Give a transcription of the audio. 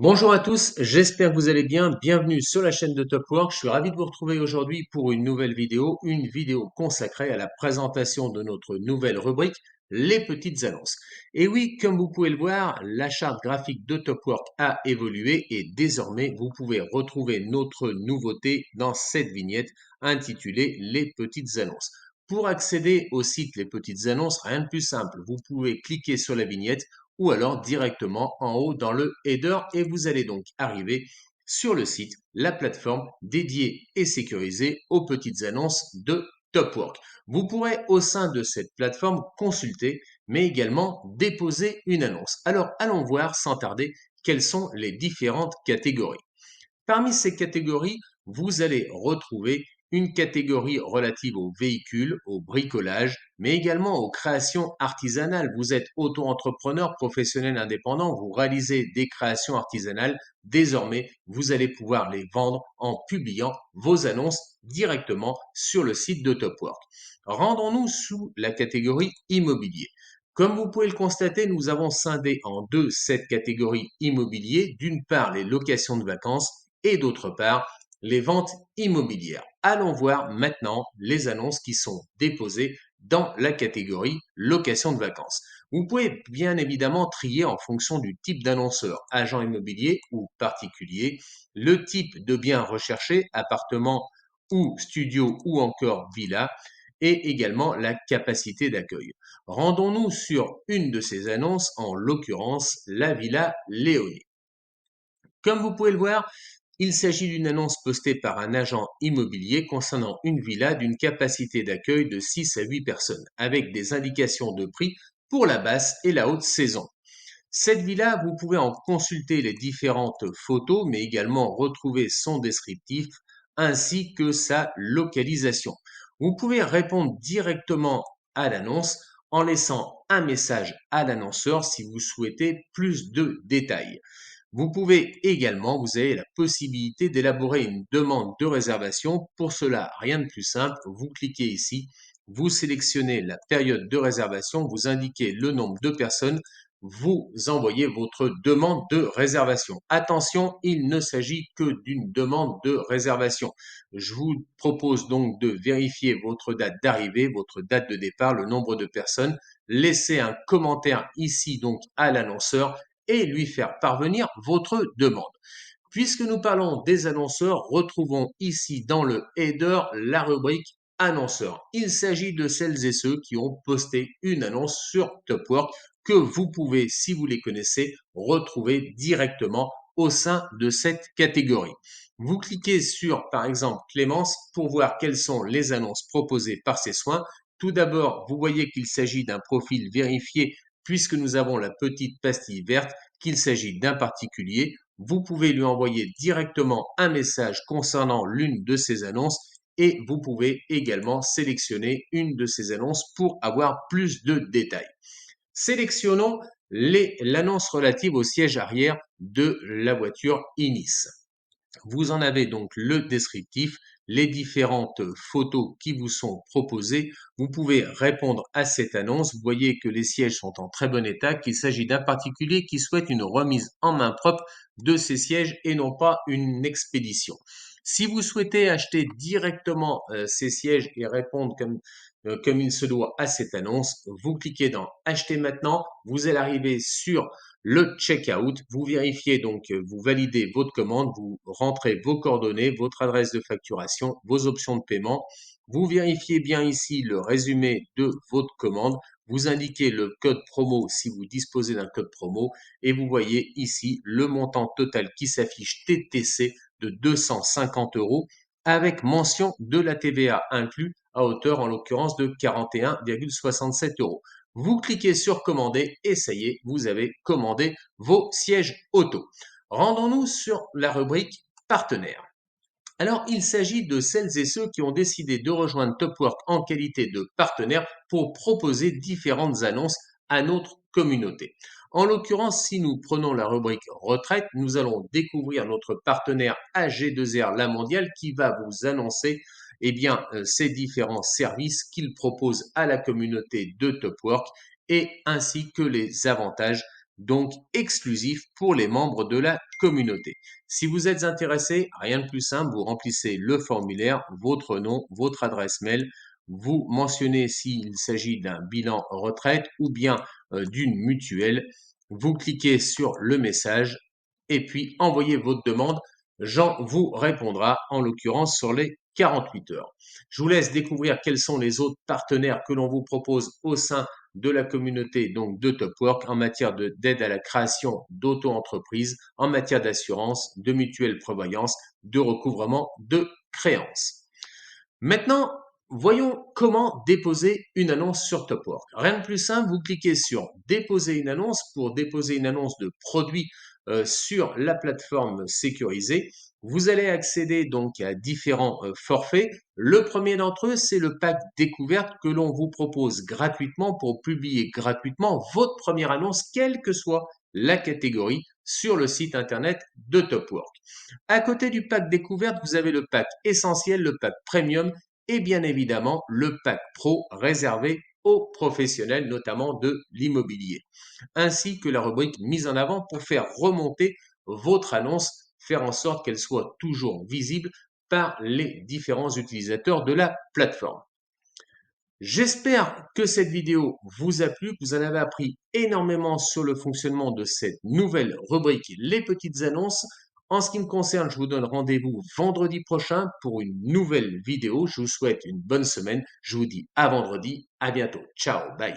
Bonjour à tous, j'espère que vous allez bien. Bienvenue sur la chaîne de Top Work. Je suis ravi de vous retrouver aujourd'hui pour une vidéo consacrée à la présentation de notre nouvelle rubrique, les petites annonces. Et oui, comme vous pouvez le voir, la charte graphique de Top Work a évolué et désormais vous pouvez retrouver notre nouveauté dans cette vignette intitulée les petites annonces. Pour accéder au site Les Petites Annonces, rien de plus simple, vous pouvez cliquer sur la vignette ou alors directement en haut dans le header et vous allez donc arriver sur le site, la plateforme dédiée et sécurisée aux petites annonces de Topwork. Vous pourrez au sein de cette plateforme consulter mais également déposer une annonce. Alors allons voir sans tarder quelles sont les différentes catégories. Parmi ces catégories, vous allez retrouver une catégorie relative aux véhicules, au bricolage, mais également aux créations artisanales. Vous êtes auto-entrepreneur, professionnel indépendant, vous réalisez des créations artisanales. Désormais, vous allez pouvoir les vendre en publiant vos annonces directement sur le site de Topwork. Rendons-nous sous la catégorie immobilier. Comme vous pouvez le constater, nous avons scindé en deux cette catégorie immobilier. D'une part, les locations de vacances et d'autre part, les ventes immobilières. Allons voir maintenant les annonces qui sont déposées dans la catégorie location de vacances. Vous pouvez bien évidemment trier en fonction du type d'annonceur, agent immobilier ou particulier, le type de bien recherché, appartement ou studio ou encore villa, et également la capacité d'accueil. Rendons-nous sur une de ces annonces, en l'occurrence la villa Léonie. Comme vous pouvez le voir, il s'agit d'une annonce postée par un agent immobilier concernant une villa d'une capacité d'accueil de 6 à 8 personnes, avec des indications de prix pour la basse et la haute saison. Cette villa, vous pouvez en consulter les différentes photos, mais également retrouver son descriptif ainsi que sa localisation. Vous pouvez répondre directement à l'annonce en laissant un message à l'annonceur si vous souhaitez plus de détails. Vous pouvez également, vous avez la possibilité d'élaborer une demande de réservation. Pour cela, rien de plus simple, vous cliquez ici, vous sélectionnez la période de réservation, vous indiquez le nombre de personnes, vous envoyez votre demande de réservation. Attention, il ne s'agit que d'une demande de réservation. Je vous propose donc de vérifier votre date d'arrivée, votre date de départ, le nombre de personnes. Laissez un commentaire ici donc à l'annonceur et lui faire parvenir votre demande. Puisque nous parlons des annonceurs, retrouvons ici dans le header la rubrique annonceurs. Il s'agit de celles et ceux qui ont posté une annonce sur Topwork que vous pouvez, si vous les connaissez, retrouver directement au sein de cette catégorie. Vous cliquez sur, par exemple, Clémence pour voir quelles sont les annonces proposées par ses soins. Tout d'abord, vous voyez qu'il s'agit d'un profil vérifié puisque nous avons la petite pastille verte, qu'il s'agit d'un particulier. Vous pouvez lui envoyer directement un message concernant l'une de ces annonces et vous pouvez également sélectionner une de ces annonces pour avoir plus de détails. Sélectionnons l'annonce relative au siège arrière de la voiture Inis. Vous en avez donc le descriptif, les différentes photos qui vous sont proposées. Vous pouvez répondre à cette annonce. Vous voyez que les sièges sont en très bon état, qu'il s'agit d'un particulier qui souhaite une remise en main propre de ces sièges et non pas une expédition. Si vous souhaitez acheter directement ces sièges et répondre comme il se doit à cette annonce, vous cliquez dans Acheter maintenant. Vous allez arriver sur le checkout. Vous vérifiez donc, vous validez votre commande, vous rentrez vos coordonnées, votre adresse de facturation, vos options de paiement. Vous vérifiez bien ici le résumé de votre commande. Vous indiquez le code promo si vous disposez d'un code promo et vous voyez ici le montant total qui s'affiche TTC de 250 € avec mention de la TVA inclus à hauteur en l'occurrence de 41,67 €. Vous cliquez sur commander et ça y est, vous avez commandé vos sièges auto. Rendons-nous sur la rubrique partenaires. Alors, il s'agit de celles et ceux qui ont décidé de rejoindre Topwork en qualité de partenaire pour proposer différentes annonces à notre communauté. En l'occurrence, si nous prenons la rubrique retraite, nous allons découvrir notre partenaire AG2R La Mondiale qui va vous annoncer ces différents services qu'il propose à la communauté de Topwork et ainsi que les avantages donc exclusif pour les membres de la communauté. Si vous êtes intéressé, rien de plus simple, vous remplissez le formulaire, votre nom, votre adresse mail, vous mentionnez s'il s'agit d'un bilan retraite ou bien d'une mutuelle, vous cliquez sur le message et puis envoyez votre demande. Jean vous répondra, en l'occurrence sur les 48 heures. Je vous laisse découvrir quels sont les autres partenaires que l'on vous propose au sein de la communauté donc de Topwork en matière d'aide à la création d'auto-entreprises, en matière d'assurance, de mutuelle prévoyance, de recouvrement de créances. Maintenant, voyons comment déposer une annonce sur Topwork. Rien de plus simple, vous cliquez sur déposer une annonce pour déposer une annonce de produit sur la plateforme sécurisée. Vous allez accéder donc à différents forfaits. Le premier d'entre eux, c'est le pack découverte que l'on vous propose gratuitement pour publier gratuitement votre première annonce, quelle que soit la catégorie, sur le site internet de Topwork. À côté du pack découverte, vous avez le pack essentiel, le pack premium et bien évidemment le pack pro réservé aux professionnels, notamment de l'immobilier, ainsi que la rubrique mise en avant pour faire remonter votre annonce, faire en sorte qu'elle soit toujours visible par les différents utilisateurs de la plateforme. J'espère que cette vidéo vous a plu, que vous en avez appris énormément sur le fonctionnement de cette nouvelle rubrique, les petites annonces. En ce qui me concerne, je vous donne rendez-vous vendredi prochain pour une nouvelle vidéo. Je vous souhaite une bonne semaine. Je vous dis à vendredi. À bientôt. Ciao. Bye.